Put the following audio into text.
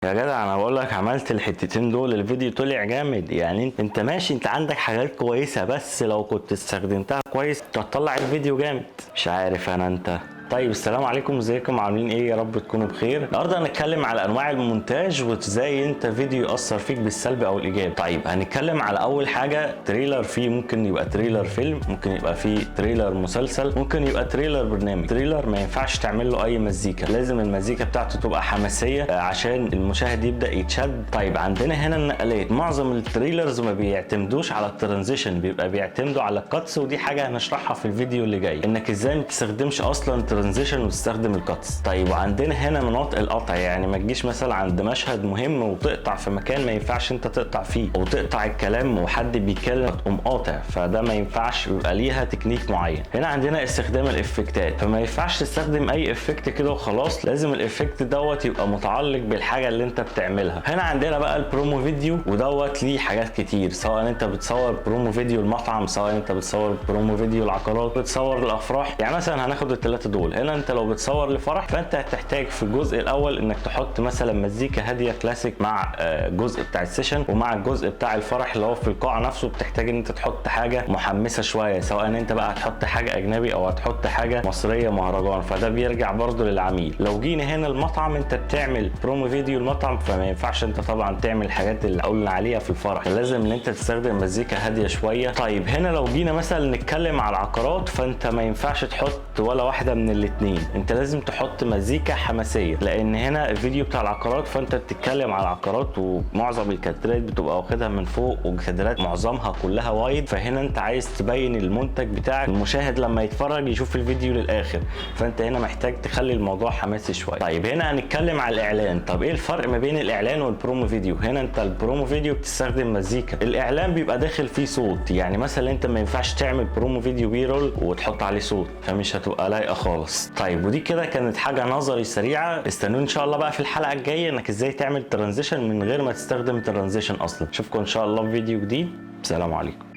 يا جدع انا بقول لك عملت الحتتين دول الفيديو طلع جامد. يعني انت ماشي، انت عندك حاجات كويسه، بس لو كنت استخدمتها كويس كنت هتطلع الفيديو جامد. مش عارف انت. طيب السلام عليكم، ازيكم عاملين ايه؟ يا رب تكونوا بخير. النهارده هنتكلم على انواع المونتاج وازاي انت فيديو ياثر فيك بالسلب او الايجابي. طيب هنتكلم على اول حاجه تريلر. فيه ممكن يبقى تريلر فيلم، ممكن يبقى فيه تريلر مسلسل، ممكن يبقى تريلر برنامج. تريلر ما ينفعش تعمل له اي مزيكا، لازم المزيكا بتاعته تبقى حماسيه عشان المشاهد يبدا يتشد. طيب عندنا هنا النقلات. معظم التريلرز ما بيعتمدوش على الترانزيشن، بيبقى بيعتمدوا على الكاتس، ودي حاجه هنشرحها في الفيديو اللي جاي، انك ازاي ما تستخدمش اصلا ترانزيشن وتستخدم الكاتس. طيب وعندنا هنا مناطق القطع، يعني ما تجيش مثلا عند مشهد مهم وتقطع في مكان ما ينفعش انت تقطع فيه، او تقطع الكلام وحد بيتكلم تقوم قاطع، فده ما ينفعش، بيبقى ليها تكنيك معين. هنا عندنا استخدام الافكتات، فما ينفعش تستخدم اي افكت كده وخلاص، لازم الافكت دوت يبقى متعلق بالحاجه اللي انت بتعملها. هنا عندنا بقى البرومو فيديو، ودوت ليه حاجات كتير، سواء انت بتصور برومو فيديو المطعم، سواء انت بتصور برومو فيديو العقارات، بتصور الافراح. يعني مثلا هناخد الثلاثه دول. هنا انت لو بتصور لفرح، فانت هتحتاج في الجزء الاول انك تحط مثلا مزيكا هاديه كلاسيك مع الجزء بتاع السيشن، ومع الجزء بتاع الفرح اللي هو في القاعه نفسه بتحتاج ان انت تحط حاجه محمسه شويه، سواء ان انت بقى هتحط حاجه اجنبي او هتحط حاجه مصريه مهرجان، فده بيرجع برضو للعميل. لو جينا هنا المطعم، انت بتعمل برومو فيديو المطعم، فما ينفعش انت طبعا تعمل الحاجات اللي قلنا عليها في الفرح، لازم ان انت تستخدم مزيكا هاديه شويه. طيب هنا لو جينا مثلا نتكلم على العقارات، فانت ما ينفعش تحط ولا واحده من الاثنين، انت لازم تحط مزيكا حماسيه، لان هنا الفيديو بتاع العقارات فانت بتتكلم على العقارات، ومعظم الكادرات بتبقى واخدها من فوق، والكادرات معظمها كلها وايد، فهنا انت عايز تبين المنتج بتاعك، المشاهد لما يتفرج يشوف الفيديو للاخر، فانت هنا محتاج تخلي الموضوع حماسي شويه. طيب هنا هنتكلم على الاعلان. طب ايه الفرق ما بين الاعلان والبرومو فيديو؟ هنا انت البرومو فيديو بتستخدم مزيكا، الاعلان بيبقى داخل فيه صوت. يعني مثلا انت ما ينفعش تعمل برومو فيديو بي رول وتحط عليه صوت، فمش هتبقى لايقه خالص. طيب ودي كده كانت حاجه نظري سريعه. استنوني ان شاء الله بقى في الحلقه الجايه انك ازاي تعمل ترانزيشن من غير ما تستخدم ترانزيشن اصلا. اشوفكم ان شاء الله في فيديو جديد. سلام عليكم.